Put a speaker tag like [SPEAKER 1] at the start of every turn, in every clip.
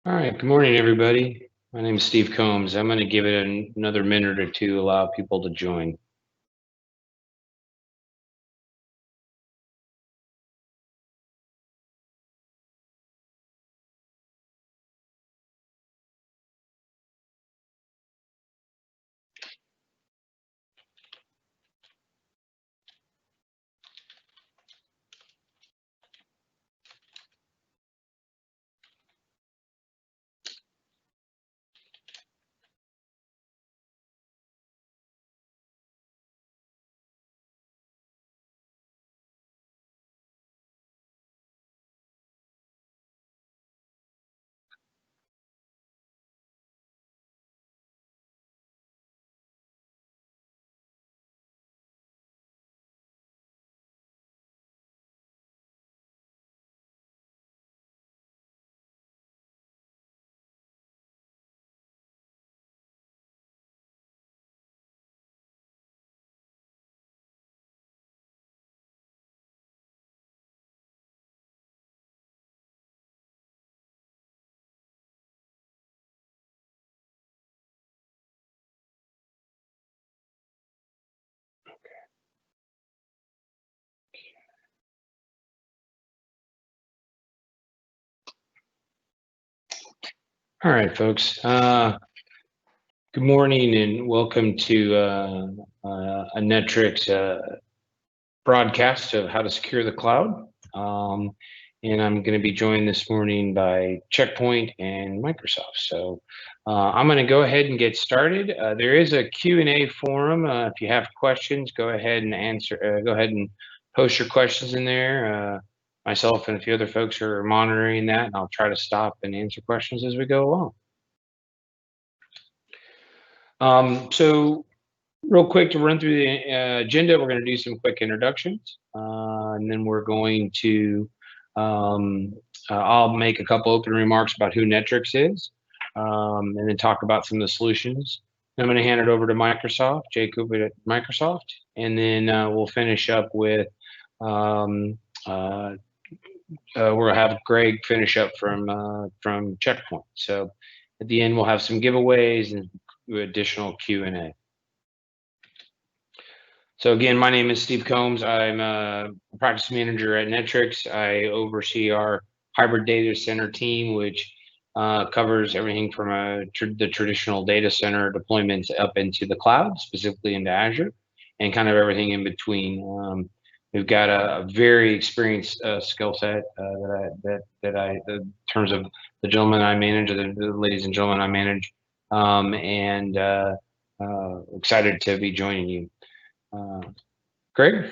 [SPEAKER 1] All right, good morning, everybody. My name is Steve Combs. I'm going to give it another minute or two to allow people to join. All right, folks. Good morning and welcome to a Netrix broadcast of how to secure the cloud. And I'm going to be joined this morning by Checkpoint and Microsoft. So I'm going to go ahead and get started. There is a Q&A forum. If you have questions, go ahead and go ahead and post your questions in there. Myself and a few other folks are monitoring that, and I'll try to stop and answer questions as we go along. So real quick to run through the agenda, we're going to do some quick introductions, and then we're going to, I'll make a couple open remarks about who Netrix is, and then talk about some of the solutions. I'm going to hand it over to Microsoft, Jacob at Microsoft, and then we'll finish up with, we'll have Greg finish up from Checkpoint. So at the end, we'll have some giveaways and additional Q&A. So again, my name is Steve Combs. I'm a practice manager at Netrix. I oversee our hybrid data center team, which covers everything from the traditional data center deployments up into the cloud, specifically into Azure, and kind of everything in between. We've got a very experienced skill set in terms of the gentlemen I manage, or the ladies and gentlemen I manage, and excited to be joining you. Greg?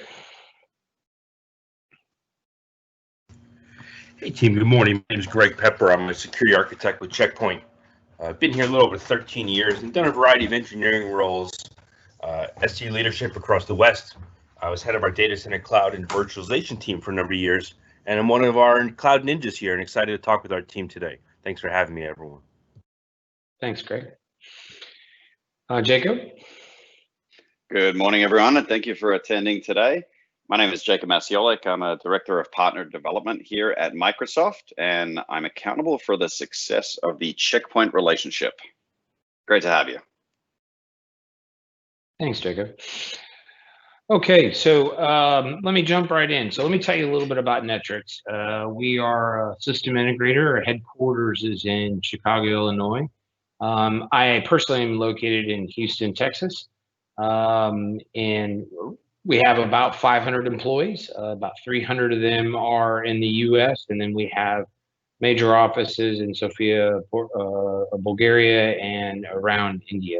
[SPEAKER 2] Hey team, good morning. My name is Greg Pepper. I'm a security architect with Checkpoint. I've been here a little over 13 years and done a variety of engineering roles, SC leadership across the West. I was head of our data center cloud and virtualization team for a number of years, and I'm one of our cloud ninjas here and excited to talk with our team today. Thanks for having me, everyone.
[SPEAKER 1] Thanks, Greg. Jacob?
[SPEAKER 3] Good morning, everyone, and thank you for attending today. My name is Jacob Massiolic. I'm a Director of Partner Development here at Microsoft, and I'm accountable for the success of the Checkpoint relationship. Great to have you.
[SPEAKER 1] Thanks, Jacob. Okay, so let me jump right in. So let me tell you a little bit about Netrix. We are a system integrator. Our headquarters is in Chicago, Illinois. I personally am located in Houston, Texas. And we have about 500 employees. About 300 of them are in the U.S., and then we have major offices in Sofia, Bulgaria, and around India.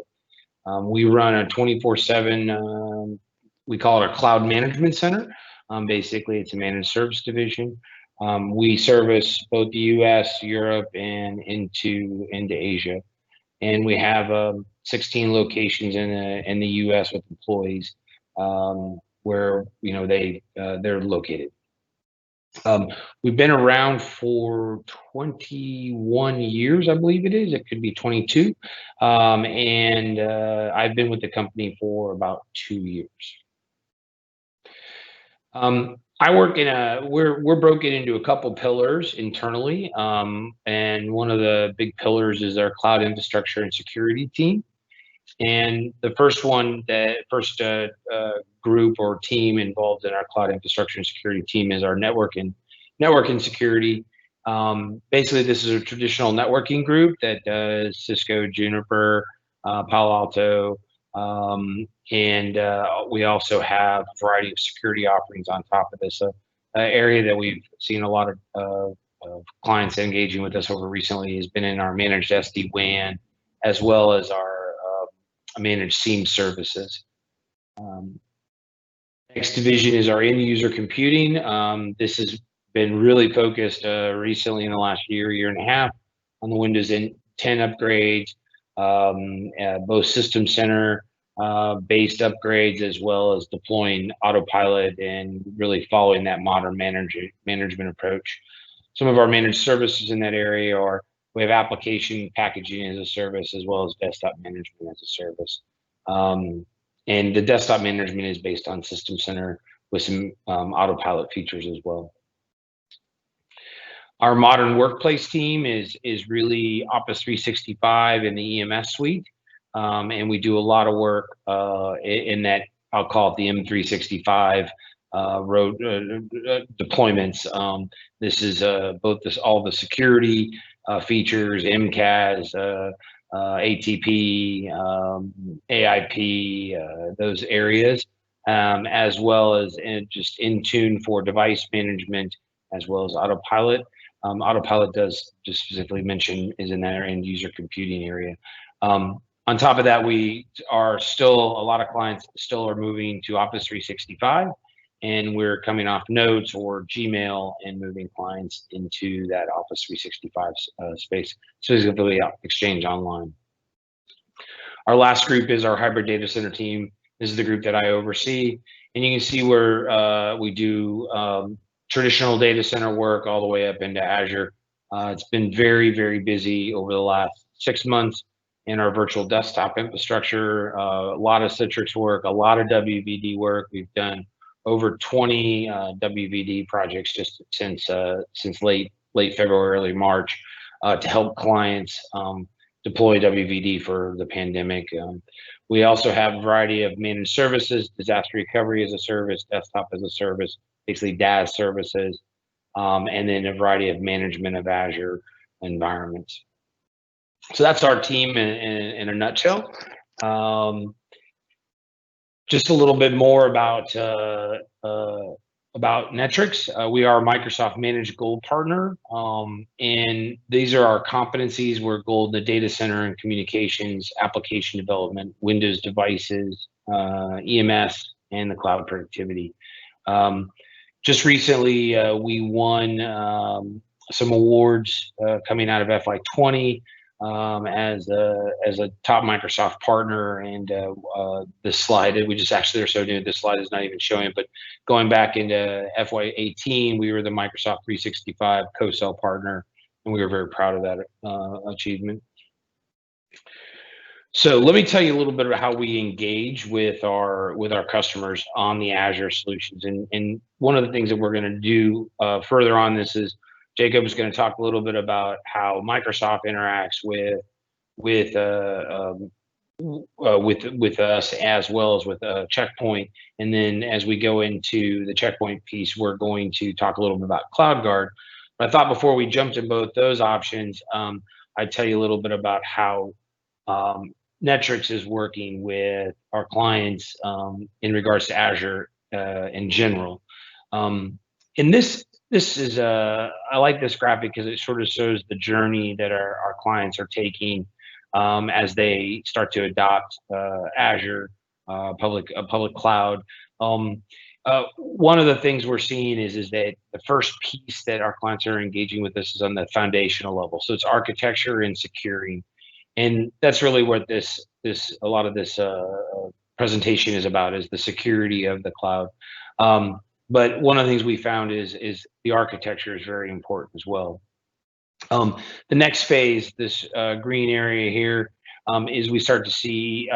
[SPEAKER 1] We run a 24/7. We call it our cloud management center. Basically, it's a managed service division. We service both the U.S., Europe, and into Asia. And we have 16 locations in the U.S. with employees where they're located. We've been around for 21 years, I believe it is. It could be 22, and I've been with the company for about 2 years. I work in we're broken into a couple pillars internally, and one of the big pillars is our cloud infrastructure and security team. And the first group or team involved in our cloud infrastructure and security team is our network and security. Basically, this is a traditional networking group that does Cisco, Juniper, Palo Alto, and we also have a variety of security offerings on top of this. Area that we've seen a lot of clients engaging with us over recently has been in our managed SD-WAN, as well as our managed SIEM services. Next division is our end user computing. This has been really focused recently in the last year and a half on the Windows 10 upgrades, both System Center based upgrades, as well as deploying autopilot and really following that modern management approach. Some of our managed services in that area are, we have application packaging as a service, as well as desktop management as a service. And the desktop management is based on System Center with some autopilot features as well. Our modern workplace team is really Office 365 and the EMS suite. And we do a lot of work in that, I'll call it the M365 road deployments. This is all the security features, MCAS, ATP, AIP, those areas, as well as just Intune for device management, as well as autopilot. Autopilot does just specifically mention is in that end user computing area. On top of that, we are still, a lot of clients still are moving to Office 365, and we're coming off Notes or Gmail and moving clients into that Office 365 space, specifically Exchange Online. Our last group is our hybrid data center team. This is the group that I oversee, and you can see where we do traditional data center work all the way up into Azure. It's been very, very busy over the last 6 months in our virtual desktop infrastructure. A lot of Citrix work, a lot of WVD work. We've done over 20 WVD projects just since late February, early March, to help clients deploy WVD for the pandemic. We also have a variety of managed services, disaster recovery as a service, desktop as a service, basically DaaS services, and then a variety of management of Azure environments. So that's our team in a nutshell. Just a little bit more about Netrix. We are a Microsoft Managed Gold partner, and these are our competencies. We're gold in the data center and communications, application development, Windows devices, EMS, and the cloud productivity. Just recently, we won some awards coming out of FY20 as a top Microsoft partner. And this slide, we just actually are so new, this slide is not even showing it, but going back into FY18, we were the Microsoft 365 co-sell partner, and we were very proud of that achievement. So let me tell you a little bit about how we engage with our customers on the Azure solutions. And one of the things that we're going to do further on this is Jacob is going to talk a little bit about how Microsoft interacts with us, as well as with Checkpoint. And then as we go into the Checkpoint piece, we're going to talk a little bit about CloudGuard. But I thought before we jumped in both those options, I'd tell you a little bit about how Netrix is working with our clients in regards to Azure in general. And this is I like this graphic because it sort of shows the journey that our clients are taking as they start to adopt Azure public cloud. One of the things we're seeing is that the first piece that our clients are engaging with us is on the foundational level. So it's architecture and securing. And that's really what a lot of this presentation is about, is the security of the cloud. But one of the things we found is the architecture is very important as well. The next phase, this green area here, is we start to see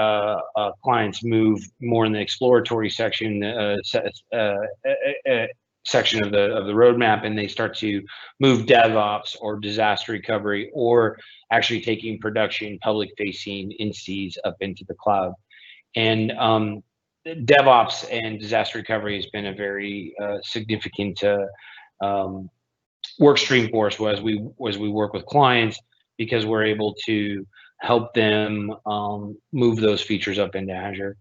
[SPEAKER 1] clients move more in the exploratory section, section of the roadmap, and they start to move DevOps or disaster recovery, or actually taking production public-facing entities up into the cloud. And DevOps and disaster recovery has been a very significant work stream for us as we work with clients, because we're able to help them move those features up into Azure.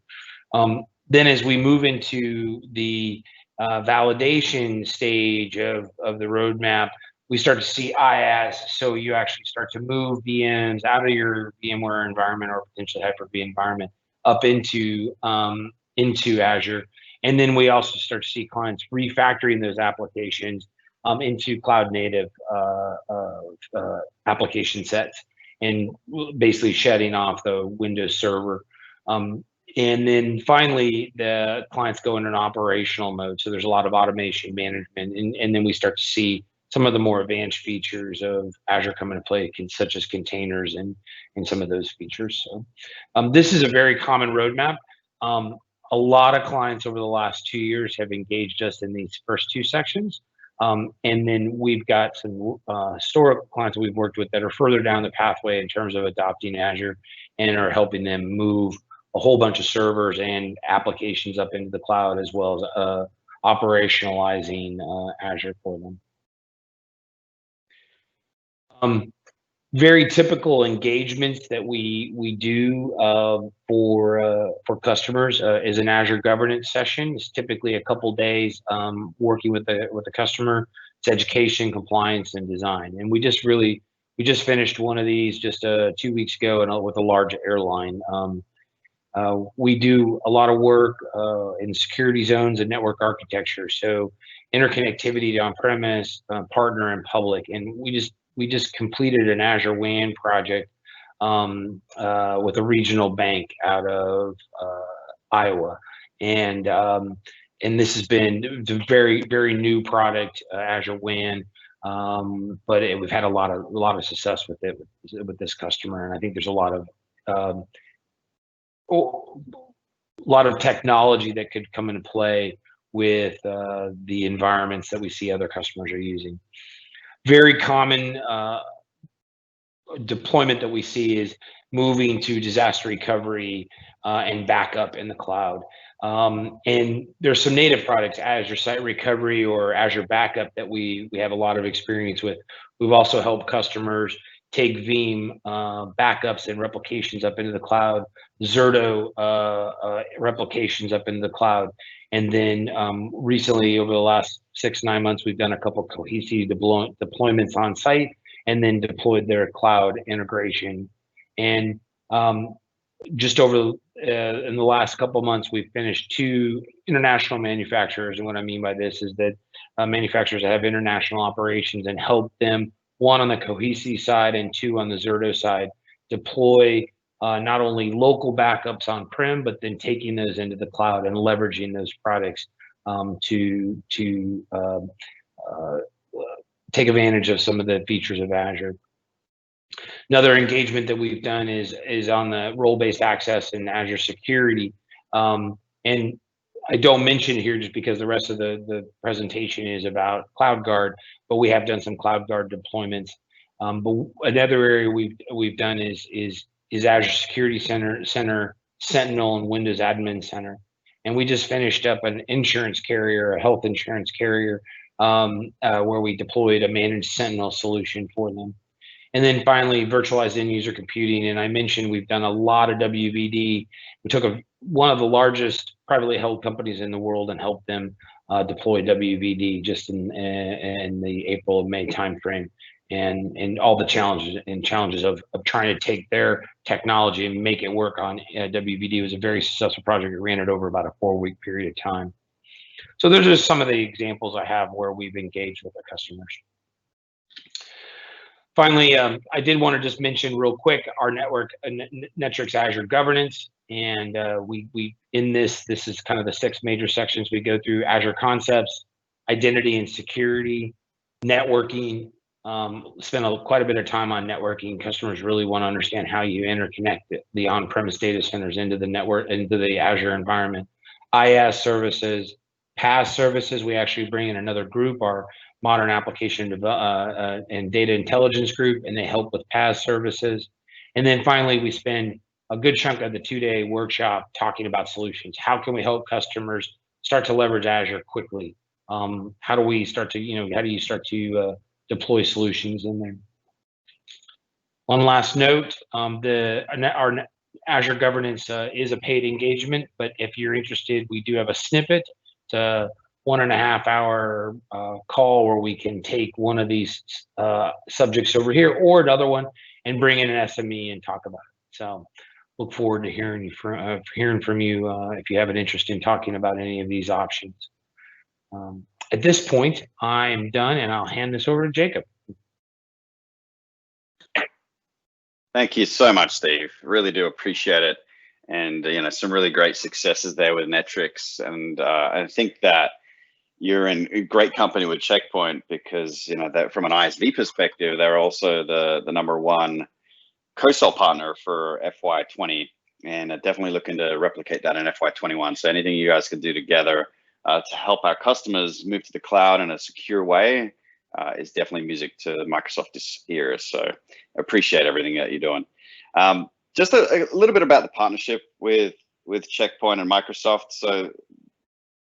[SPEAKER 1] Then as we move into the validation stage of the roadmap, we start to see IaaS. So you actually start to move VMs out of your VMware environment or potentially Hyper-V environment up into Azure. And then we also start to see clients refactoring those applications into cloud native application sets, and basically shedding off the Windows Server. And then finally, the clients go in an operational mode. So there's a lot of automation management, and then we start to see some of the more advanced features of Azure come into play, such as containers and some of those features. So this is a very common roadmap. A lot of clients over the last 2 years have engaged us in these first two sections. And then we've got some historical clients that we've worked with that are further down the pathway in terms of adopting Azure and are helping them move a whole bunch of servers and applications up into the cloud, as well as operationalizing Azure for them. Very typical engagements that we do for customers is an Azure Governance session. It's typically a couple days working with the customer. It's education, compliance, and design. And we just finished one of these just 2 weeks ago, and with a large airline. We do a lot of work in security zones and network architecture, so interconnectivity to on-premise, partner, and public. And we just completed an Azure WAN project with a regional bank out of Iowa, and this has been a very new product, Azure WAN, but we've had a lot of success with it with this customer, and I think there's a lot of technology that could come into play with the environments that we see other customers are using. Very common deployment that we see is moving to disaster recovery and backup in the cloud. And there's some native products, Azure Site Recovery or Azure Backup, that we have a lot of experience with. We've also helped customers take Veeam backups and replications up into the cloud, Zerto replications up into the cloud. And then recently, over the last 6-9 months, we've done a couple of cohesive deployments on site, and then deployed their cloud integration. And just over in the last couple of months, we've finished 2 international manufacturers. And what I mean by this is that manufacturers that have international operations, and help them, 1 on the cohesive side and 2 on the Zerto side, deploy not only local backups on-prem, but then taking those into the cloud and leveraging those products to take advantage of some of the features of Azure. Another engagement that we've done is on the role-based access and Azure security. And I don't mention it here just because the rest of the presentation is about CloudGuard, but we have done some CloudGuard deployments. But another area we've done is Azure Security Center, Sentinel, and Windows Admin Center. And we just finished up an insurance carrier, a health insurance carrier, where we deployed a managed Sentinel solution for them. And then finally, virtualized end user computing. And I mentioned we've done a lot of WVD. We took one of the largest privately held companies in the world and helped them deploy WVD just in the April and May timeframe. And all the challenges of trying to take their technology and make it work on WVD was a very successful project. We ran it over about a 4-week period of time. So those are some of the examples I have where we've engaged with our customers. Finally, I did want to just mention real quick our network, Netrix Azure Governance, and we in this is kind of the 6 major sections we go through: Azure Concepts, Identity and Security, Networking. Spend quite a bit of time on networking. Customers really want to understand how you interconnect the on-premise data centers into the network, into the Azure environment. IaaS services, PaaS services, we actually bring in another group, our modern application and data intelligence group, and they help with PaaS services. And then finally, we spend a good chunk of the 2-day workshop talking about solutions. How can we help customers start to leverage Azure quickly? How do we start to, how do you start to deploy solutions in there? One last note, our Azure Governance is a paid engagement, but if you're interested, we do have a snippet. It's a 1.5 hour call where we can take one of these subjects over here or another one and bring in an SME and talk about it. So look forward to hearing from you if you have an interest in talking about any of these options. At this point, I am done, and I'll hand this over to Jacob.
[SPEAKER 3] Thank you so much, Steve. Really do appreciate it. And, some really great successes there with Netrix. And I think that you're in great company with Checkpoint because, that from an ISV perspective, they're also the #1 co-sell partner for FY20 and definitely looking to replicate that in FY21. So anything you guys can do together to help our customers move to the cloud in a secure way is definitely music to Microsoft's ears. So appreciate everything that you're doing. Just a little bit about the partnership with Checkpoint and Microsoft. So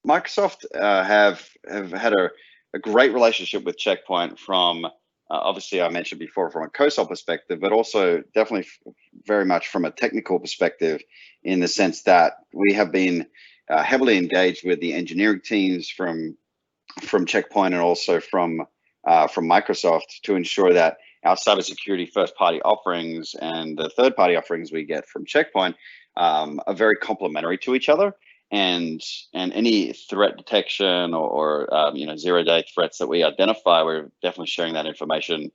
[SPEAKER 3] Microsoft have had a great relationship with Checkpoint from obviously I mentioned before from a co-sell perspective, but also definitely very much from a technical perspective in the sense that we have been heavily engaged with the engineering teams from Checkpoint and also from Microsoft to ensure that our cybersecurity first-party offerings and the third-party offerings we get from Checkpoint are very complementary to each other. And any threat detection or zero-day threats that we identify, we're definitely sharing that information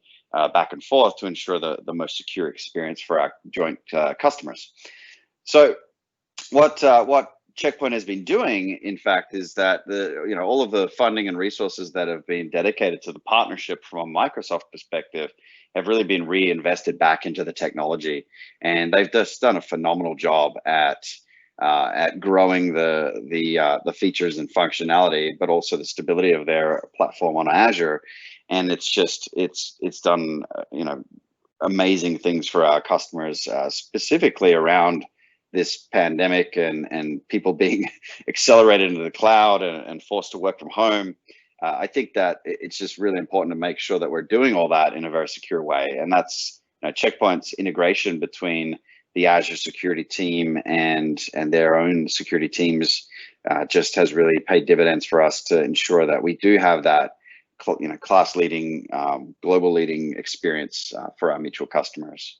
[SPEAKER 3] back and forth to ensure the most secure experience for our joint customers. So what Checkpoint has been doing, in fact, is that all of the funding and resources that have been dedicated to the partnership from a Microsoft perspective have really been reinvested back into the technology, and they've just done a phenomenal job at growing the features and functionality, but also the stability of their platform on Azure. And it's done amazing things for our customers, specifically around this pandemic and people being accelerated into the cloud and forced to work from home. I think that it's just really important to make sure that we're doing all that in a very secure way. And that's Checkpoint's integration between the Azure security team and their own security teams just has really paid dividends for us to ensure that we do have that class leading, global leading experience for our mutual customers.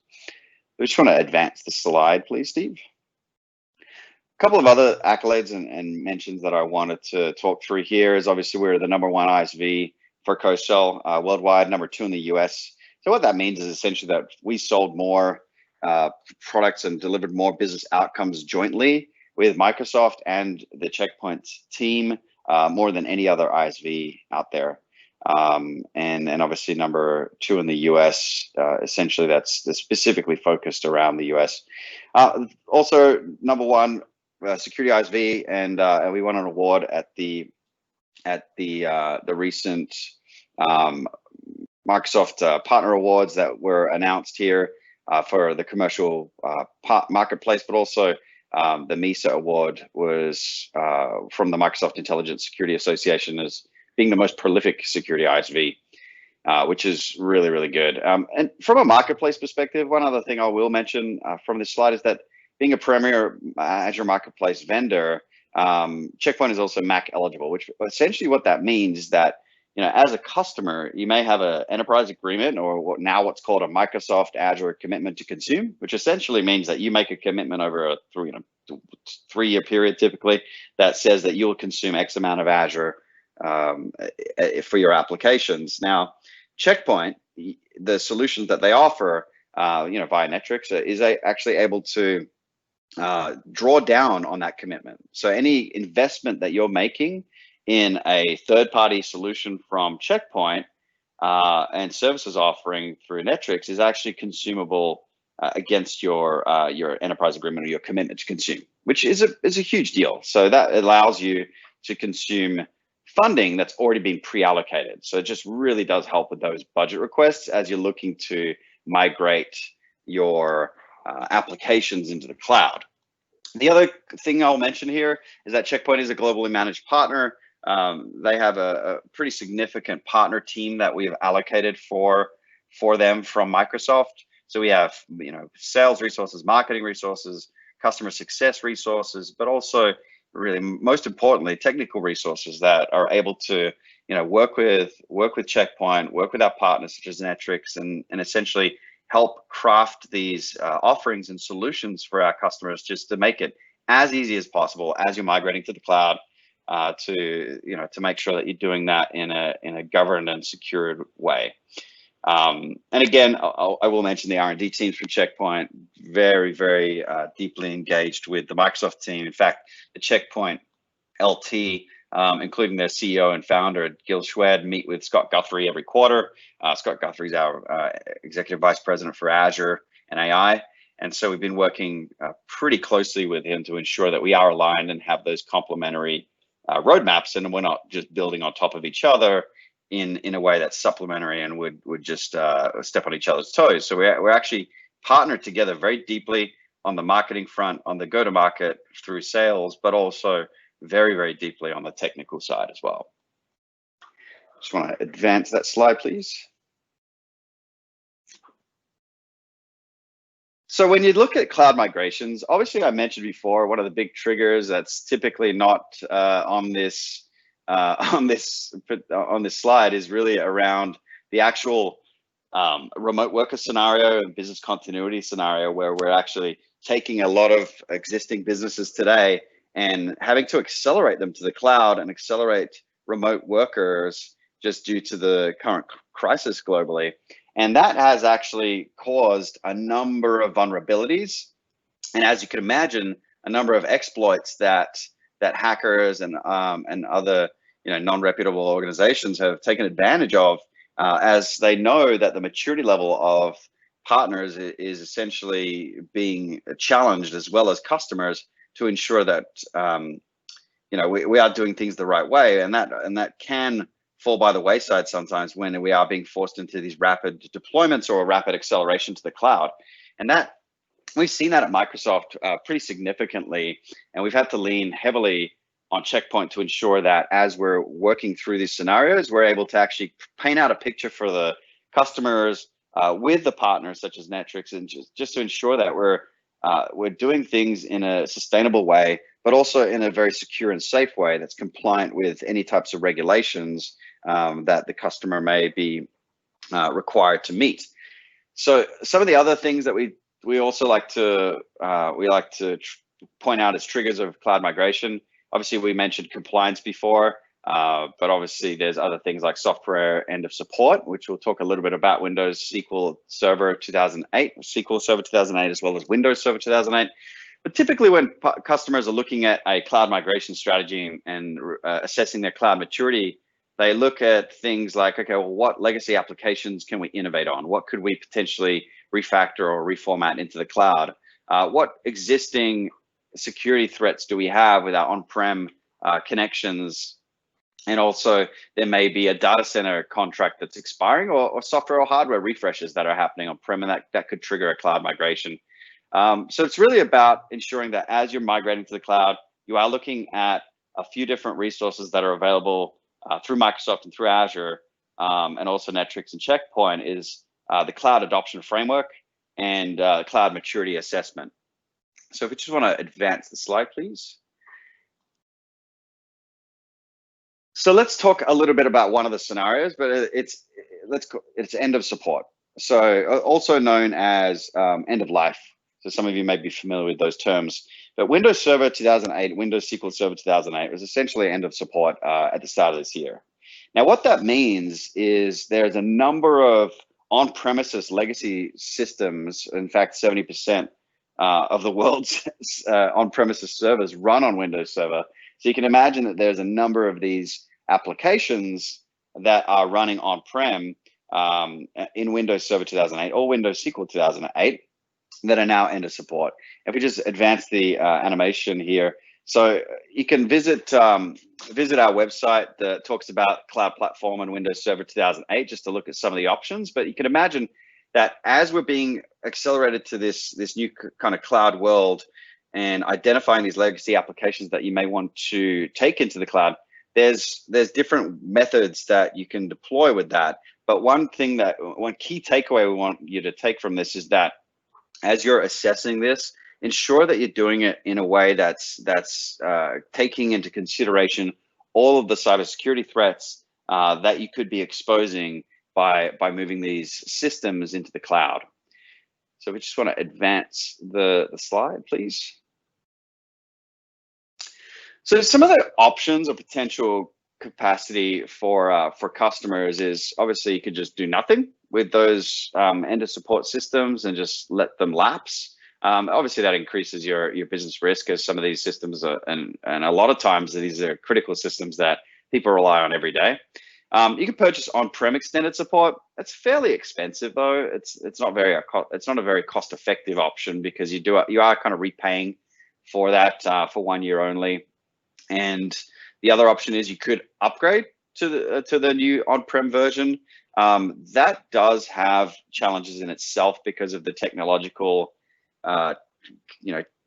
[SPEAKER 3] I just want to advance the slide, please, Steve. A couple of other accolades and mentions that I wanted to talk through here is obviously we're the #1 ISV for co-sell worldwide, #2 in the US. So what that means is essentially that we sold more products and delivered more business outcomes jointly with Microsoft and the Checkpoint team more than any other ISV out there. And obviously #2 in the US, essentially that's specifically focused around the US. Also #1 security ISV, and we won an award at the recent Microsoft Partner Awards that were announced here for the commercial marketplace, but also the MESA award was from the Microsoft Intelligence Security Association as being the most prolific security ISV, which is really, really good. And from a marketplace perspective, one other thing I will mention from this slide is that being a premier Azure Marketplace vendor, Checkpoint is also MAC eligible, which essentially what that means is that as a customer, you may have an enterprise agreement or what's called a Microsoft Azure commitment to consume, which essentially means that you make a commitment over a 3-year period typically that says that you'll consume X amount of Azure for your applications. Now, Checkpoint, the solutions that they offer, via Netrix, is actually able to draw down on that commitment. So any investment that you're making in a third-party solution from Checkpoint and services offering through Netrix is actually consumable against your enterprise agreement or your commitment to consume, which is a huge deal. So that allows you to consume funding that's already been pre-allocated. So it just really does help with those budget requests as you're looking to migrate your applications into the cloud. The other thing I'll mention here is that Checkpoint is a globally managed partner. They have a pretty significant partner team that we've allocated for them from Microsoft. So we have, sales resources, marketing resources, customer success resources, but also really most importantly, technical resources that are able to, work with Checkpoint, work with our partners such as Netrix, and essentially help craft these offerings and solutions for our customers, just to make it as easy as possible as you're migrating to the cloud, to make sure that you're doing that in a governed and secured way. And again, I will mention the R&D teams from Checkpoint, very, very deeply engaged with the Microsoft team. In fact, the Checkpoint LT, including their CEO and founder, Gil Schwed, meet with Scott Guthrie every quarter. Scott Guthrie is our Executive Vice President for Azure and AI. And so we've been working pretty closely with him to ensure that we are aligned and have those complementary roadmaps, and we're not just building on top of each other in a way that's supplementary and would just step on each other's toes. So we're actually partnered together very deeply on the marketing front, on the go-to-market through sales, but also very, very deeply on the technical side as well. Just want to advance that slide, please. So when you look at cloud migrations, obviously I mentioned before, one of the big triggers that's typically not on this slide is really around the actual remote worker scenario and business continuity scenario, where we're actually taking a lot of existing businesses today and having to accelerate them to the cloud and accelerate remote workers just due to the current crisis globally. And that has actually caused a number of vulnerabilities. And as you can imagine, a number of exploits that hackers and other non-reputable organizations have taken advantage of, as they know that the maturity level of partners is essentially being challenged, as well as customers, to ensure that we are doing things the right way, and that can fall by the wayside sometimes when we are being forced into these rapid deployments or rapid acceleration to the cloud. And that we've seen that at Microsoft pretty significantly, and we've had to lean heavily on Checkpoint to ensure that as we're working through these scenarios, we're able to actually paint out a picture for the customers with the partners such as Netrix, and just to ensure that we're doing things in a sustainable way, but also in a very secure and safe way that's compliant with any types of regulations that the customer may be required to meet. So some of the other things that we also like to point out as triggers of cloud migration. Obviously, we mentioned compliance before, but obviously there's other things like software end of support, which we'll talk a little bit about. Windows SQL Server 2008, SQL Server 2008, as well as Windows Server 2008. But typically when customers are looking at a cloud migration strategy and assessing their cloud maturity, they look at things like, okay, well, what legacy applications can we innovate on? What could we potentially refactor or reformat into the cloud? What existing security threats do we have with our on-prem connections? And also there may be a data center contract that's expiring, or software or hardware refreshes that are happening on-prem, and that could trigger a cloud migration. So it's really about ensuring that as you're migrating to the cloud, you are looking at a few different resources that are available through Microsoft and through Azure, and also Netrix and Checkpoint, is the cloud adoption framework and cloud maturity assessment. So if we just want to advance the slide, please. So let's talk a little bit about one of the scenarios, but it's end of support. So also known as end of life. So some of you may be familiar with those terms. But Windows Server 2008, Windows SQL Server 2008 was essentially end of support at the start of this year. Now, what that means is there's a number of on-premises legacy systems. In fact, 70% of the world's on-premises servers run on Windows Server. So you can imagine that there's a number of these applications that are running on-prem in Windows Server 2008 or Windows SQL 2008 that are now end of support. If we just advance the animation here, So you can visit visit our website that talks about Cloud Platform and Windows Server 2008 just to look at some of the options. But you can imagine that as we're being accelerated to this new kind of cloud world and identifying these legacy applications that you may want to take into the cloud, there's different methods that you can deploy with that. But one key takeaway we want you to take from this is that as you're assessing this, ensure that you're doing it in a way that's taking into consideration all of the cybersecurity threats that you could be exposing by moving these systems into the cloud. So we just want to advance the slide, please. So some of the options or potential capacity for customers is obviously you could just do nothing with those end of support systems and just let them lapse. Obviously that increases your business risk, as some of these systems are, and a lot of times these are critical systems that people rely on every day. You can purchase on-prem extended support. It's fairly expensive though. It's not a very cost-effective option, because you are kind of repaying for that for 1 year only. And the other option is you could upgrade to the new on-prem version. That does have challenges in itself because of the technological,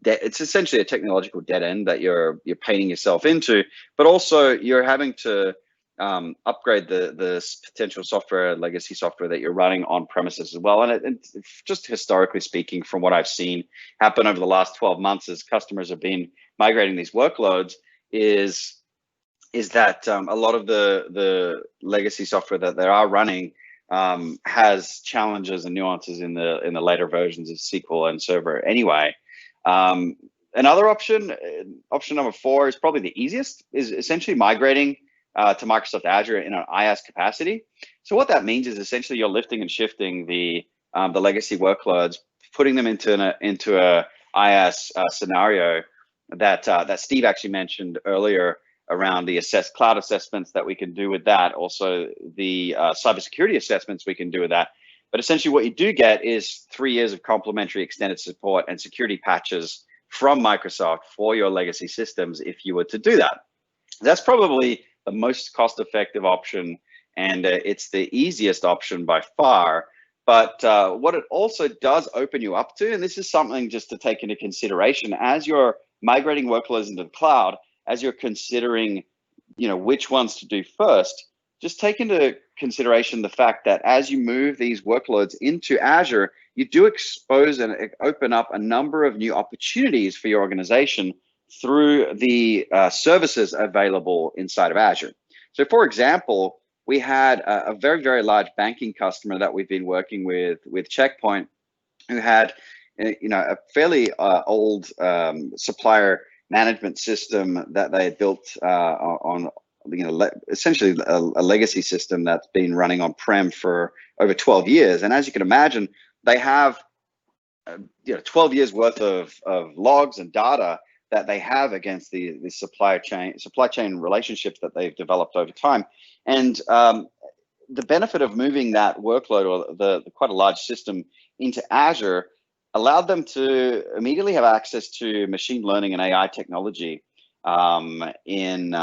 [SPEAKER 3] it's essentially a technological dead end that you're painting yourself into, but also you're having to upgrade the potential software, legacy software that you're running on premises as well. And just historically speaking, from what I've seen happen over the last 12 months as customers have been migrating these workloads, is that a lot of the legacy software that they are running has challenges and nuances in the later versions of SQL and Server anyway. Another option number 4, is probably the easiest, is essentially migrating to Microsoft Azure in an IaaS capacity. So what that means is essentially you're lifting and shifting the legacy workloads, putting them into a IaaS scenario that Steve actually mentioned earlier, around the cloud assessments that we can do with that, also the cybersecurity assessments we can do with that. But essentially what you do get is 3 years of complimentary extended support and security patches from Microsoft for your legacy systems if you were to do that. That's probably the most cost-effective option, and it's the easiest option by far. But what it also does open you up to, and this is something just to take into consideration as you're migrating workloads into the cloud, as you're considering, which ones to do first, just take into consideration the fact that as you move these workloads into Azure, you do expose and open up a number of new opportunities for your organization through the services available inside of Azure. So for example, we had a very, very large banking customer that we've been working with Checkpoint, who had a fairly old supplier management system that they had built on essentially a legacy system that's been running on-prem for over 12 years. And as you can imagine, they have 12 years worth of logs and data that they have against the supply chain relationships that they've developed over time. And the benefit of moving that workload, or the quite a large system, into Azure allowed them to immediately have access to machine learning and AI technology in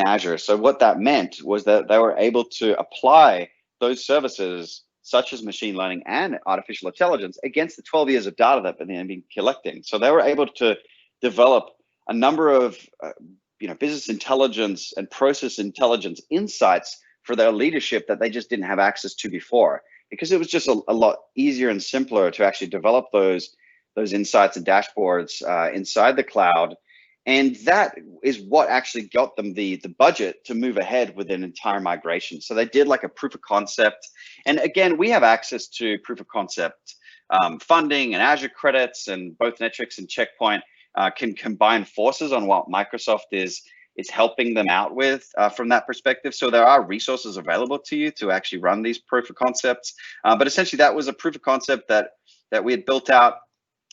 [SPEAKER 3] Azure. So what that meant was that they were able to apply those services, such as machine learning and artificial intelligence, against the 12 years of data that they've been collecting. So they were able to develop a number of business intelligence and process intelligence insights for their leadership that they just didn't have access to before, because it was just a lot easier and simpler to actually develop those insights and dashboards inside the cloud. And that is what actually got them the budget to move ahead with an entire migration. So they did like a proof of concept. And again, we have access to proof of concept funding and Azure credits, and both Netrix and Checkpoint can combine forces on what Microsoft is helping them out with from that perspective. So there are resources available to you to actually run these proof of concepts. But essentially that was a proof of concept that we had built out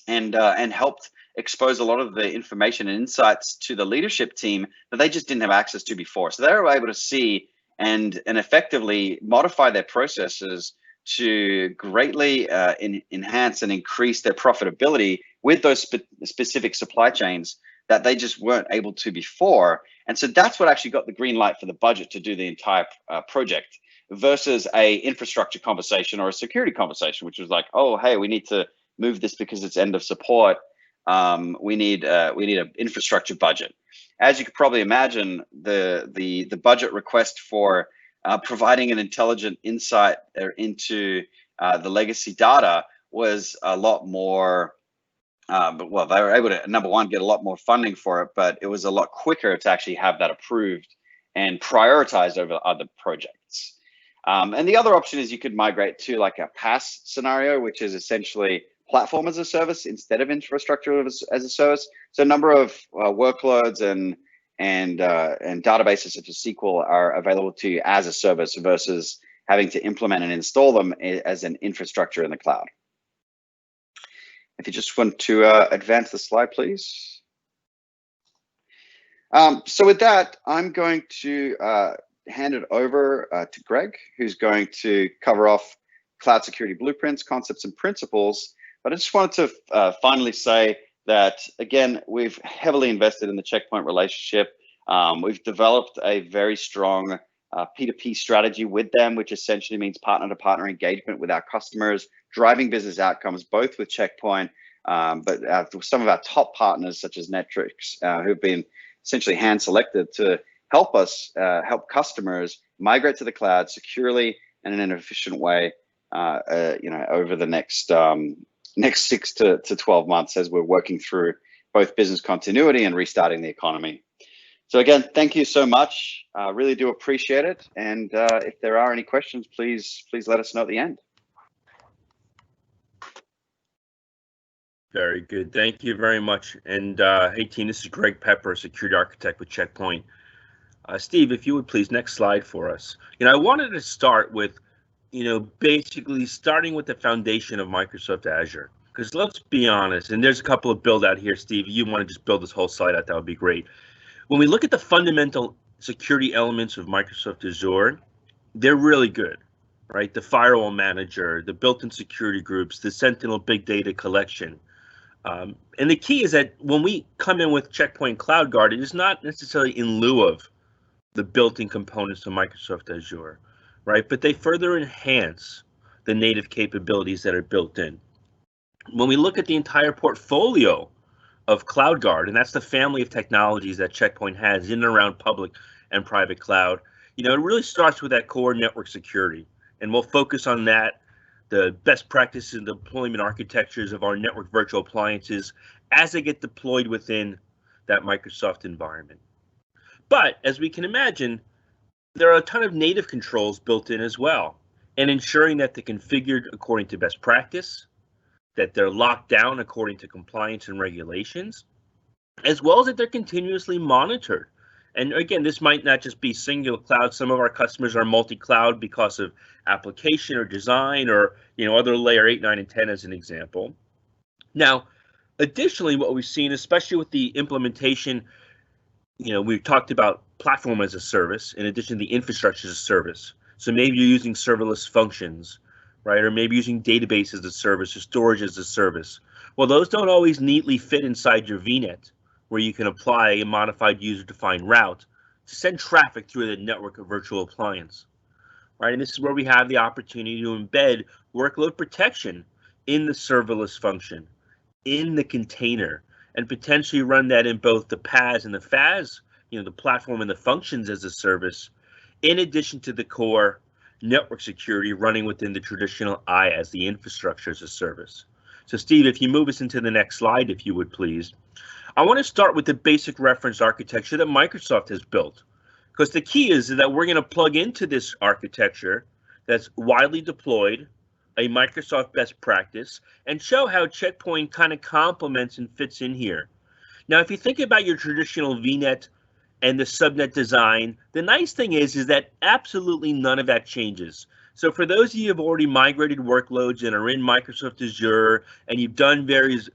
[SPEAKER 3] and helped expose a lot of the information and insights to the leadership team that they just didn't have access to before. So they were able to see and effectively modify their processes to greatly enhance and increase their profitability with those specific supply chains that they just weren't able to before. And so that's what actually got the green light for the budget to do the entire project, versus a infrastructure conversation or a security conversation, which was like, oh, hey, we need to move this because it's end of support. We need an infrastructure budget. As you could probably imagine, the budget request for providing an intelligent insight into the legacy data was a lot more. Well, they were able to, number one, get a lot more funding for it, but it was a lot quicker to actually have that approved and prioritized over other projects. And the other option is you could migrate to like a PaaS scenario, which is essentially platform as a service instead of infrastructure as a service. So a number of workloads and databases such as SQL are available to you as a service versus having to implement and install them as an infrastructure in the cloud. If you just want to advance the slide, please. So with that, I'm going to hand it over to Greg, who's going to cover off cloud security blueprints, concepts, and principles. But I just wanted to finally say that, again, we've heavily invested in the Checkpoint relationship. We've developed a very strong P2P strategy with them, which essentially means partner-to-partner engagement with our customers, driving business outcomes, both with Checkpoint, but some of our top partners, such as Netrix, who've been essentially hand-selected to help us help customers migrate to the cloud securely and in an efficient way, over the next 6 to 12 months as we're working through both business continuity and restarting the economy. So again, thank you so much. Really do appreciate it. And if there are any questions, please let us know at the end.
[SPEAKER 2] Very good. Thank you very much. And hey, team, this is Greg Pepper, Security Architect with Checkpoint. Steve, if you would please, next slide for us. I wanted to start with, basically starting with the foundation of Microsoft Azure. Because let's be honest, and there's a couple of build out here, Steve, you want to just build this whole slide out, that would be great. When we look at the fundamental security elements of Microsoft Azure, they're really good, right? The firewall manager, the built-in security groups, the Sentinel big data collection. And the key is that when we come in with Checkpoint CloudGuard, it is not necessarily in lieu of the built-in components of Microsoft Azure, right? But they further enhance the native capabilities that are built in. When we look at the entire portfolio of CloudGuard, and that's the family of technologies that Checkpoint has in and around public and private cloud, it really starts with that core network security. And we'll focus on that, the best practices and deployment architectures of our network virtual appliances as they get deployed within that Microsoft environment. But as we can imagine, there are a ton of native controls built in as well, and ensuring that they're configured according to best practice, that they're locked down according to compliance and regulations, as well as that they're continuously monitored. And again, this might not just be singular cloud. Some of our customers are multi-cloud because of application or design or other layer 8, 9, and 10 as an example. Now, additionally, what we've seen, especially with the implementation, we've talked about platform as a service in addition to the infrastructure as a service. So maybe you're using serverless functions, right? Or maybe using database as a service or storage as a service. Well, those don't always neatly fit inside your VNet, where you can apply a modified user-defined route to send traffic through the network of virtual appliance, right? And this is where we have the opportunity to embed workload protection in the serverless function, in the container, and potentially run that in both the PaaS and the FaaS, the platform and the functions as a service, in addition to the core network security running within the traditional IaaS, the infrastructure as a service. So Steve, if you move us into the next slide, if you would please. I want to start with the basic reference architecture that Microsoft has built, because the key is that we're going to plug into this architecture that's widely deployed, a Microsoft best practice, and show how Checkpoint kind of complements and fits in here. Now, if you think about your traditional VNet and the subnet design, the nice thing is that absolutely none of that changes. So for those of you who have already migrated workloads and are in Microsoft Azure, and you've done various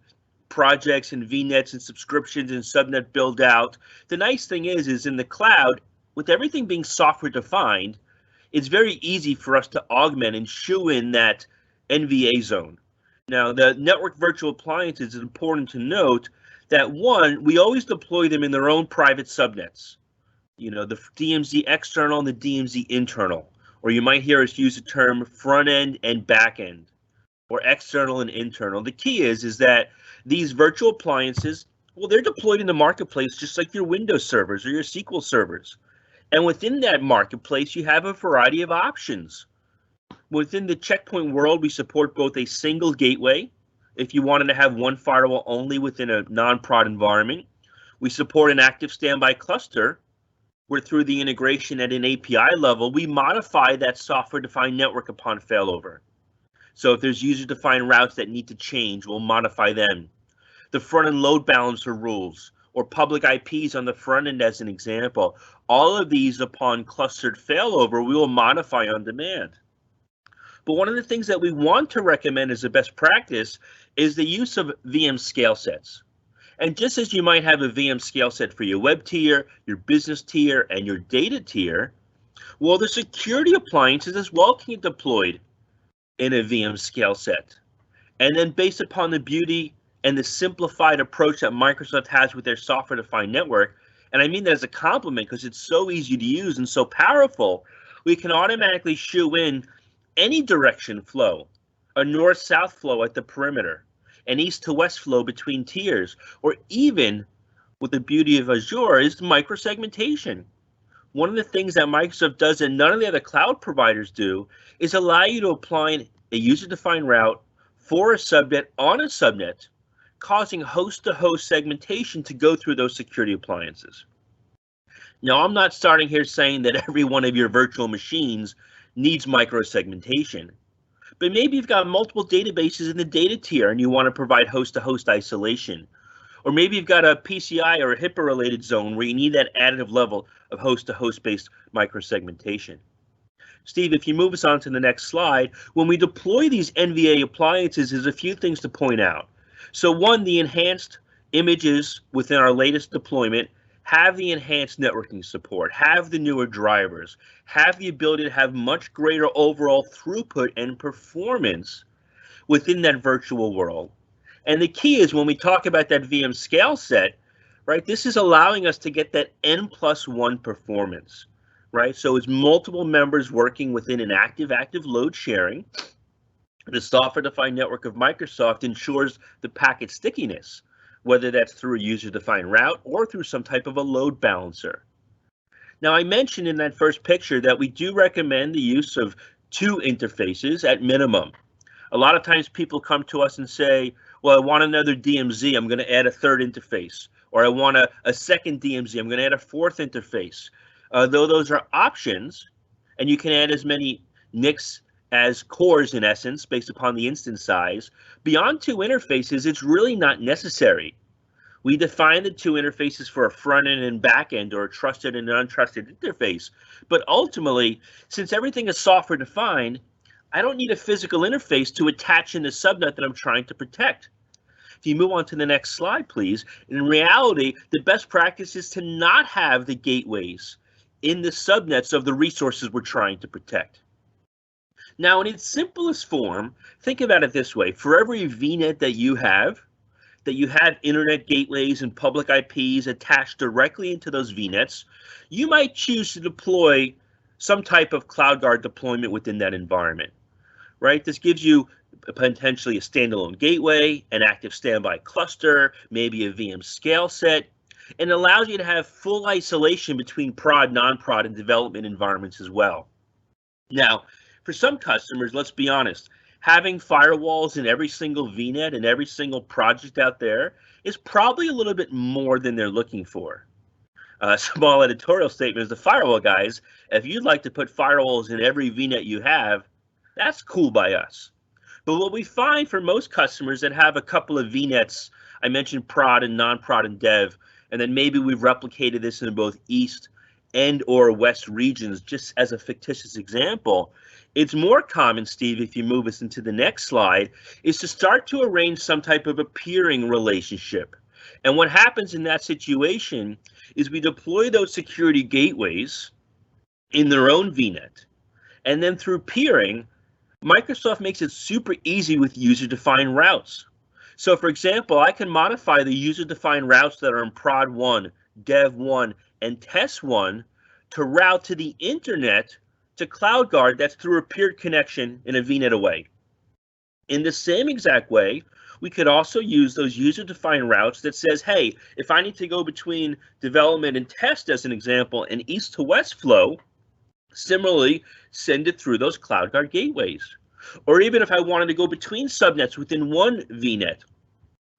[SPEAKER 2] projects and VNets and subscriptions and subnet build out, the nice thing is in the cloud, with everything being software defined, it's very easy for us to augment and shoe in that NVA zone. Now, the network virtual appliances, is important to note that one, we always deploy them in their own private subnets. You know, the DMZ external and the DMZ internal, or you might hear us use the term front end and back end, or external and internal. The key is that these virtual appliances, well, they're deployed in the marketplace just like your Windows servers or your SQL servers. And within that marketplace, you have a variety of options. Within the Checkpoint world, we support both a single gateway, if you wanted to have one firewall only within a non-prod environment. We support an active standby cluster, where through the integration at an API level, we modify that software-defined network upon failover. So if there's user-defined routes that need to change, we'll modify them. The front-end load balancer rules, or public IPs on the front end as an example, all of these upon clustered failover, we will modify on demand. But one of the things that we want to recommend as a best practice is the use of VM scale sets. And just as you might have a VM scale set for your web tier, your business tier, and your data tier, well, the security appliances as well can get deployed in a VM scale set. And then based upon the beauty and the simplified approach that Microsoft has with their software-defined network, and I mean that as a compliment because it's so easy to use and so powerful, we can automatically shoe in any direction flow, a north-south flow at the perimeter, an east-to-west flow between tiers, or even with the beauty of Azure is microsegmentation. One of the things that Microsoft does that none of the other cloud providers do is allow you to apply a user-defined route for a subnet on a subnet, causing host-to-host segmentation to go through those security appliances. Now, I'm not starting here saying that every one of your virtual machines needs microsegmentation, but maybe you've got multiple databases in the data tier and you want to provide host-to-host isolation. Or maybe you've got a PCI or a HIPAA-related zone where you need that additive level of host-to-host based microsegmentation. Steve, if you move us on to the next slide, when we deploy these NVA appliances, there's a few things to point out. So one, the enhanced images within our latest deployment have the enhanced networking support, have the newer drivers, have the ability to have much greater overall throughput and performance within that virtual world. And the key is when we talk about that VM scale set, right, this is allowing us to get that N+1 performance, right? So it's multiple members working within an active load sharing. The software-defined network of Microsoft ensures the packet stickiness, whether that's through a user-defined route or through some type of a load balancer. Now, I mentioned in that first picture that we do recommend the use of 2 interfaces at minimum. A lot of times people come to us and say, well, I want another DMZ, I'm going to add a 3rd interface. Or I want a second DMZ, I'm going to add a 4th interface. Though those are options, and you can add as many NICs as cores in essence, based upon the instance size, beyond 2 interfaces, it's really not necessary. We define the 2 interfaces for a front end and back end, or a trusted and untrusted interface. But ultimately, since everything is software defined, I don't need a physical interface to attach in the subnet that I'm trying to protect. If you move on to the next slide, please. In reality, the best practice is to not have the gateways in the subnets of the resources we're trying to protect. Now, in its simplest form, think about it this way. For every VNet that you have internet gateways and public IPs attached directly into those VNets, you might choose to deploy some type of CloudGuard deployment within that environment, right? This gives you potentially a standalone gateway, an active standby cluster, maybe a VM scale set, and allows you to have full isolation between prod, non-prod, and development environments as well. Now, for some customers, let's be honest, having firewalls in every single VNet and every single project out there is probably a little bit more than they're looking for. Small editorial statement is the firewall guys, if you'd like to put firewalls in every VNet you have, that's cool by us. But what we find for most customers that have a couple of VNets, I mentioned prod and non-prod and dev, and then maybe we've replicated this in both east and or west regions, just as a fictitious example, it's more common, Steve, if you move us into the next slide, is to start to arrange some type of a peering relationship. And what happens in that situation is we deploy those security gateways in their own VNet. And then through peering, Microsoft makes it super easy with user-defined routes. So for example, I can modify the user-defined routes that are in prod 1, dev 1, and test 1 to route to the internet to CloudGuard that's through a peered connection in a VNet away. In the same exact way, we could also use those user-defined routes that says, hey, if I need to go between development and test, as an example, an east to west flow, similarly, send it through those CloudGuard gateways. Or even if I wanted to go between subnets within one VNet,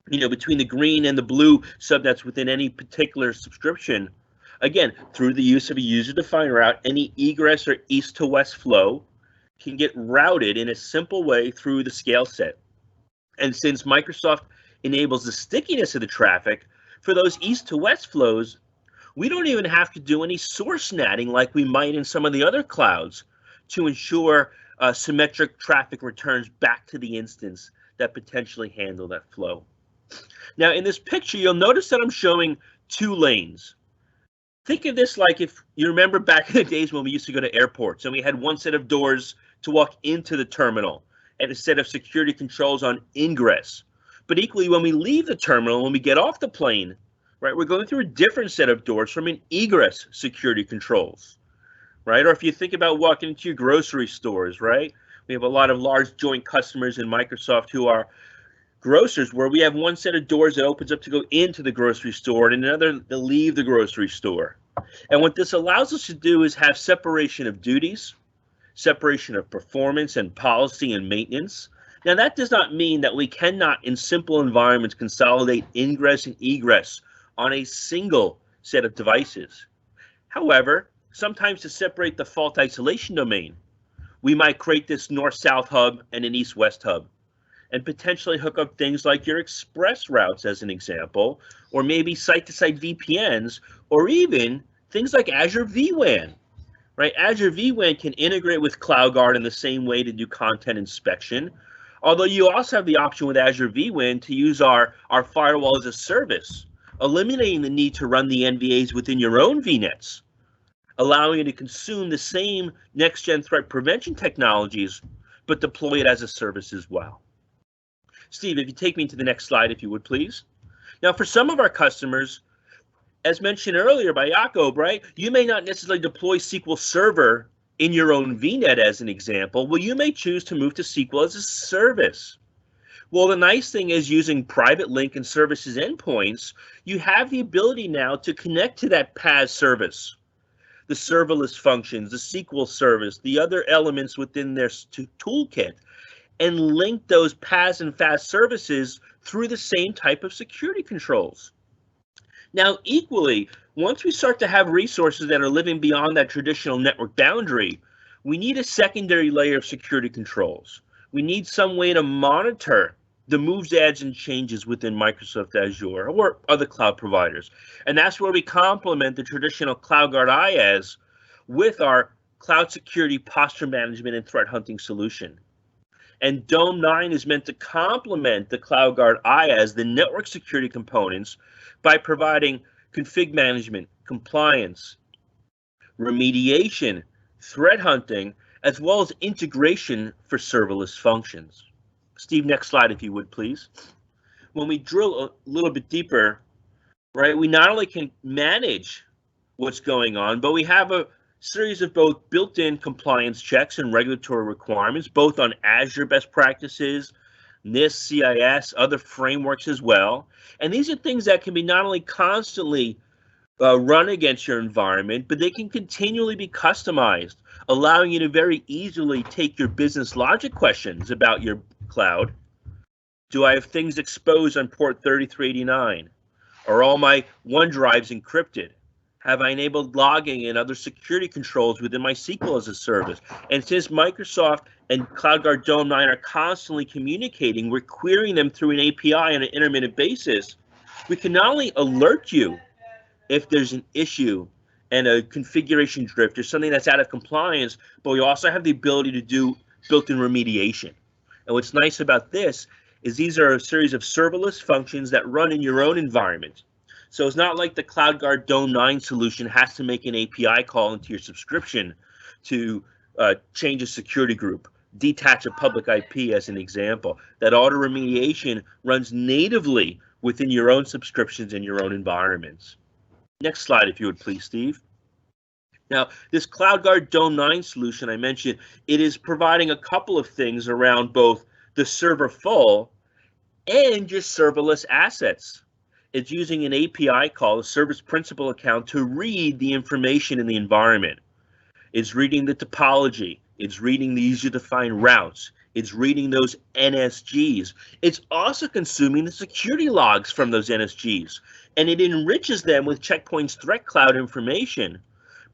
[SPEAKER 2] between the green and the blue subnets within any particular subscription, again, through the use of a user-defined route, any egress or east to west flow can get routed in a simple way through the scale set. And since Microsoft enables the stickiness of the traffic, for those east to west flows, we don't even have to do any source natting like we might in some of the other clouds to ensure symmetric traffic returns back to the instance that potentially handle that flow. Now, in this picture, you'll notice that I'm showing 2 lanes. Think of this like if you remember back in the days when we used to go to airports and we had one set of doors to walk into the terminal and a set of security controls on ingress. But equally, when we leave the terminal, when we get off the plane, right, we're going through a different set of doors from an egress security controls, right? Or if you think about walking into your grocery stores, right? We have a lot of large joint customers in Microsoft who are grocers where we have one set of doors that opens up to go into the grocery store and another to leave the grocery store. And what this allows us to do is have separation of duties, separation of performance and policy and maintenance. Now, that does not mean that we cannot, in simple environments, consolidate ingress and egress on a single set of devices. However, sometimes to separate the fault isolation domain, we might create this north-south hub and an east-west hub, and potentially hook up things like your express routes as an example, or maybe site-to-site VPNs, or even things like Azure vWAN. Right? Azure vWAN can integrate with CloudGuard in the same way to do content inspection, although you also have the option with Azure vWAN to use our firewall as a service, eliminating the need to run the NVAs within your own VNets, allowing you to consume the same next-gen threat prevention technologies, but deploy it as a service as well. Steve, if you take me to the next slide, if you would, please. Now, for some of our customers, as mentioned earlier by Jakob, right, you may not necessarily deploy SQL Server in your own VNet as an example. Well, you may choose to move to SQL as a service. Well, the nice thing is using private link and services endpoints, you have the ability now to connect to that PaaS service, the serverless functions, the SQL service, the other elements within their toolkit, and link those PaaS and FAS services through the same type of security controls. Now, equally, once we start to have resources that are living beyond that traditional network boundary, we need a secondary layer of security controls. We need some way to monitor the moves, adds, and changes within Microsoft Azure or other cloud providers. And that's where we complement the traditional CloudGuard IaaS with our cloud security posture management and threat hunting solution. And Dome 9 is meant to complement the CloudGuard IaaS, the network security components, by providing config management, compliance, remediation, threat hunting, as well as integration for serverless functions. Steve, next slide, if you would, please. When we drill a little bit deeper, right, we not only can manage what's going on, but we have a series of both built-in compliance checks and regulatory requirements, both on Azure best practices, NIST, CIS, other frameworks as well. And these are things that can be not only constantly run against your environment, but they can continually be customized, allowing you to very easily take your business logic questions about your cloud. Do I have things exposed on port 3389? Are all my OneDrives encrypted? Have I enabled logging and other security controls within my SQL as a service? And since Microsoft and CloudGuard Dome 9 are constantly communicating, we're querying them through an API on an intermittent basis. We can not only alert you if there's an issue and a configuration drift or something that's out of compliance, but we also have the ability to do built-in remediation. And what's nice about this is these are a series of serverless functions that run in your own environment. So it's not like the CloudGuard Dome 9 solution has to make an API call into your subscription to change a security group, detach a public IP as an example. That auto remediation runs natively within your own subscriptions and your own environments. Next slide, if you would please, Steve. Now, this CloudGuard Dome 9 solution I mentioned, it is providing a couple of things around both the server full and your serverless assets. It's using an API called a service principal account to read the information in the environment. It's reading the topology. It's reading the user-defined routes. It's reading those NSGs. It's also consuming the security logs from those NSGs, and it enriches them with Checkpoint's threat cloud information.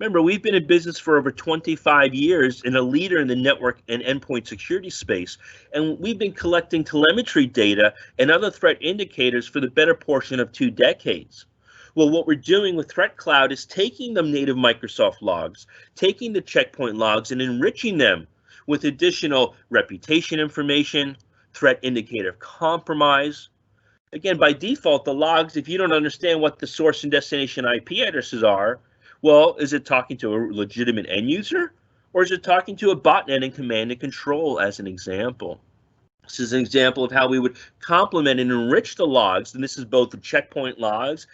[SPEAKER 2] Remember, we've been in business for over 25 years and a leader in the network and endpoint security space, and we've been collecting telemetry data and other threat indicators for the better portion of 2 decades. Well, what we're doing with Threat Cloud is taking the native Microsoft logs, taking the Checkpoint logs and enriching them with additional reputation information, threat indicator of compromise. Again, by default, the logs, if you don't understand what the source and destination IP addresses are, well, is it talking to a legitimate end user, or is it talking to a botnet in command and control, as an example? This is an example of how we would complement and enrich the logs, and this is both the Checkpoint logs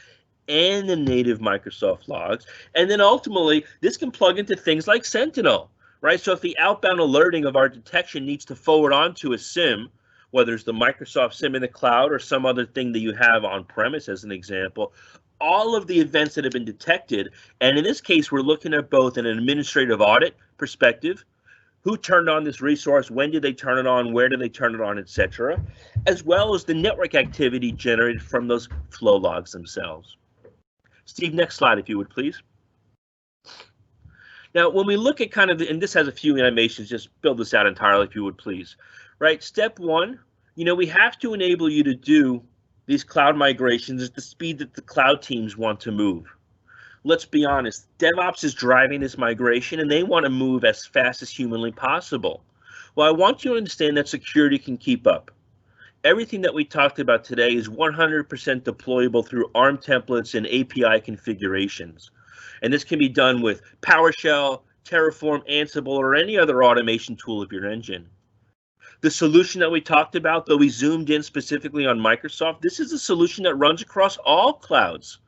[SPEAKER 2] and the native Microsoft logs. And then ultimately, this can plug into things like Sentinel, right? So if the outbound alerting of our detection needs to forward onto a SIM, whether it's the Microsoft SIM in the cloud or some other thing that you have on premise, as an example, all of the events that have been detected, and in this case, we're looking at both an administrative audit perspective, who turned on this resource, when did they turn it on, where did they turn it on, etc., as well as the network activity generated from those flow logs themselves. Steve, next slide, if you would, please. Now, when we look at kind of, and this has a few animations, just build this out entirely, if you would, please. Right, step one, we have to enable you to do these cloud migrations at the speed that the cloud teams want to move. Let's be honest, DevOps is driving this migration and they want to move as fast as humanly possible. Well, I want you to understand that security can keep up. Everything that we talked about today is 100% deployable through ARM templates and API configurations. And this can be done with PowerShell, Terraform, Ansible, or any other automation tool of your engine. The solution that we talked about, though we zoomed in specifically on Microsoft, this is a solution that runs across all clouds.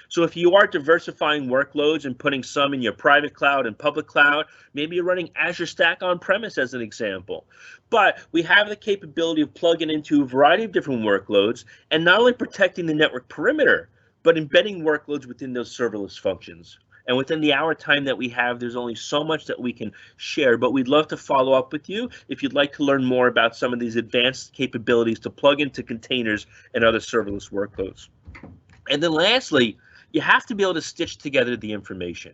[SPEAKER 2] So if you are diversifying workloads and putting some in your private cloud and public cloud, maybe you're running Azure Stack on-premise as an example. But we have the capability of plugging into a variety of different workloads and not only protecting the network perimeter, but embedding workloads within those serverless functions. And within the hour time that we have, there's only so much that we can share, but we'd love to follow up with you if you'd like to learn more about some of these advanced capabilities to plug into containers and other serverless workloads. And then lastly, you have to be able to stitch together the information,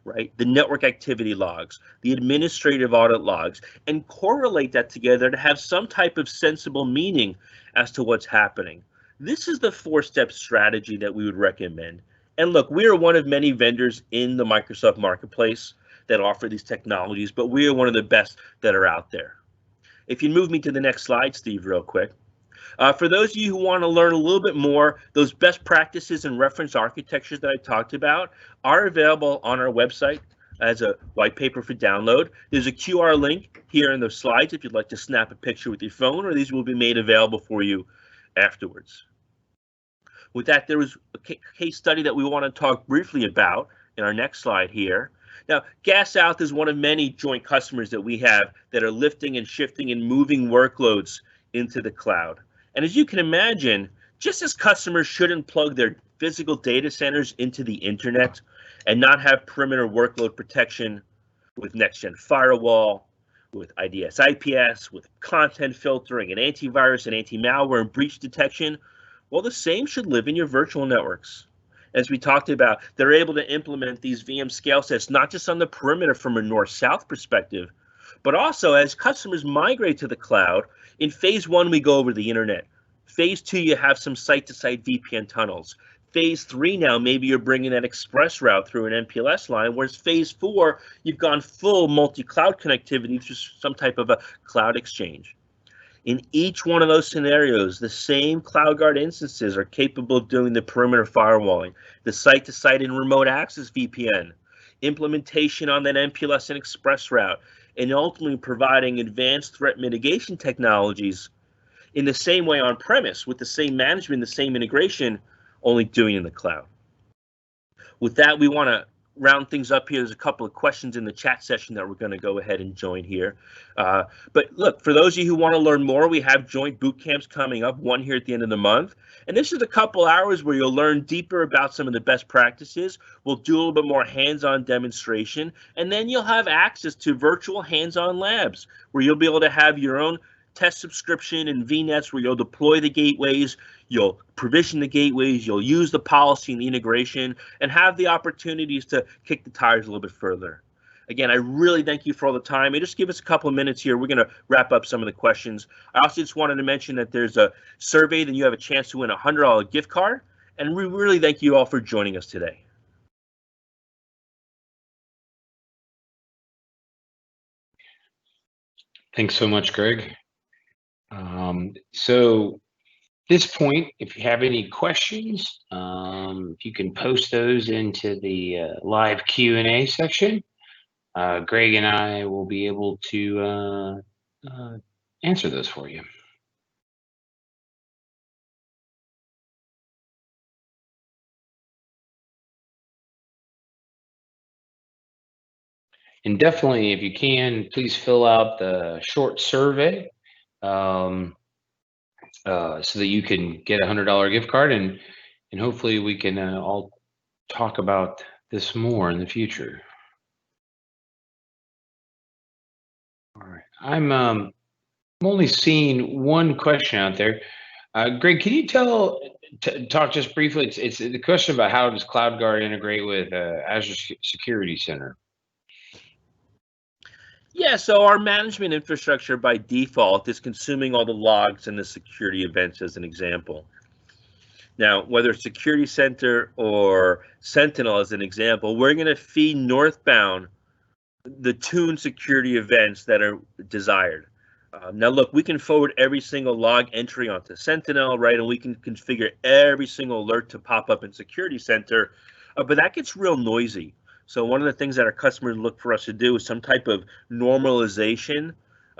[SPEAKER 2] right? The network activity logs, the administrative audit logs, and correlate that together to have some type of sensible meaning as to what's happening. This is the 4-step strategy that we would recommend. And look, we are one of many vendors in the Microsoft marketplace that offer these technologies, but we are one of the best that are out there. If you move me to the next slide, Steve, real quick. For those of you who want to learn a little bit more, those best practices and reference architectures that I talked about are available on our website as a white paper for download. There's a QR link here in the slides if you'd like to snap a picture with your phone, or these will be made available for you afterwards. With that, there was a case study that we want to talk briefly about in our next slide here. Now, Gas South is one of many joint customers that we have that are lifting and shifting and moving workloads into the cloud. And as you can imagine, just as customers shouldn't plug their physical data centers into the internet and not have perimeter workload protection with next-gen firewall, with IDS IPS, with content filtering and antivirus and anti-malware and breach detection, well, the same should live in your virtual networks. As we talked about, they're able to implement these VM scale sets, not just on the perimeter from a north-south perspective, but also as customers migrate to the cloud. In phase 1, we go over the internet. Phase 2, you have some site-to-site VPN tunnels. Phase 3 now, maybe you're bringing that express route through an MPLS line, whereas phase 4, you've gone full multi-cloud connectivity through some type of a cloud exchange. In each one of those scenarios, the same CloudGuard instances are capable of doing the perimeter firewalling, the site-to-site and remote access VPN, implementation on that MPLS and express route, and ultimately providing advanced threat mitigation technologies in the same way on premise with the same management, the same integration, only doing it in the cloud. With that, we want to round things up here. There's a couple of questions in the chat session that we're going to go ahead and join here. But look, for those of you who want to learn more, we have joint boot camps coming up, one here at the end of the month. And this is a couple hours where you'll learn deeper about some of the best practices. We'll do a little bit more hands-on demonstration, and then you'll have access to virtual hands-on labs where you'll be able to have your own test subscription and VNets where you'll deploy the gateways, you'll provision the gateways, you'll use the policy and the integration, and have the opportunities to kick the tires a little bit further. Again, I really thank you for all the time. And just give us a couple of minutes here. We're going to wrap up some of the questions. I also just wanted to mention that there's a survey that you have a chance to win a $100 gift card. And we really thank you all for joining us today.
[SPEAKER 1] Thanks so much, Greg. So at this point, if you have any questions, if you can post those into the live Q&A section, Greg and I will be able to answer those for you. And definitely, if you can, please fill out the short survey so that you can get a $100 gift card, and hopefully we can all talk about this more in the future. All right, I'm only seeing one question out there. Greg, can you talk just briefly? It's the question about how does CloudGuard integrate with Azure Security Center?
[SPEAKER 2] Yeah, so our management infrastructure by default is consuming all the logs and the security events as an example. Now, whether it's Security Center or Sentinel as an example, we're going to feed northbound the tuned security events that are desired. Now, look, we can forward every single log entry onto Sentinel, right? And we can configure every single alert to pop up in Security Center, but that gets real noisy. So one of the things that our customers look for us to do is some type of normalization,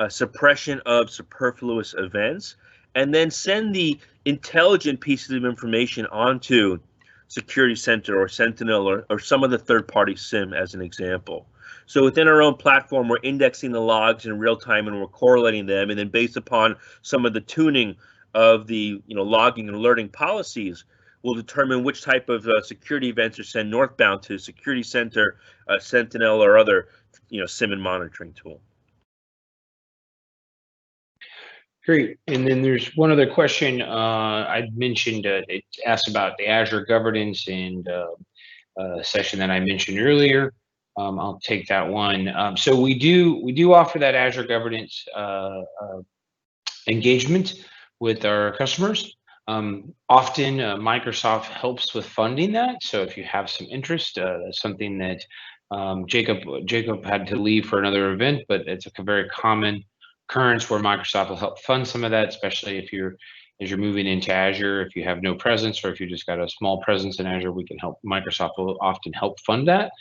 [SPEAKER 2] suppression of superfluous events, and then send the intelligent pieces of information onto Security Center or Sentinel or some of the third-party SIEM as an example. So within our own platform, we're indexing the logs in real time and we're correlating them, and then based upon some of the tuning of the logging and alerting policies, will determine which type of security events are sent northbound to Security Center, Sentinel, or other SIEM and monitoring tool.
[SPEAKER 1] Great. And then there's one other question I mentioned. It asked about the Azure Governance and session that I mentioned earlier. I'll take that one. So we do offer that Azure Governance engagement with our customers. Often Microsoft helps with funding that. So if you have some interest, that's something that Jacob had to leave for another event, but it's a very common occurrence where Microsoft will help fund some of that, especially as you're moving into Azure. If you have no presence or if you just got a small presence in Azure, we can help. Microsoft will often help fund that.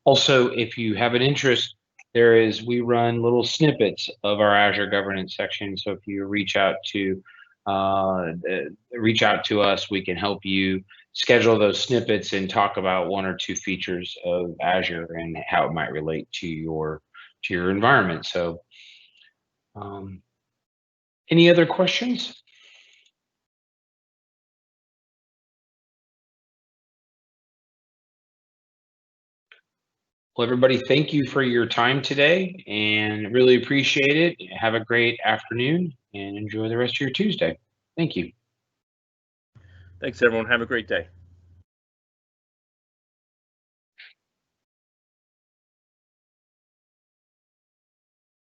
[SPEAKER 1] Also, if you have an interest, we run little snippets of our Azure Governance section. So if you reach out to us, we can help you schedule those snippets and talk about one or two features of Azure and how it might relate to your environment. So any other questions? Well, everybody, thank you for your time today and really appreciate it. Have a great afternoon and enjoy the rest of your Tuesday. Thank you.
[SPEAKER 2] Thanks, everyone. Have a great day.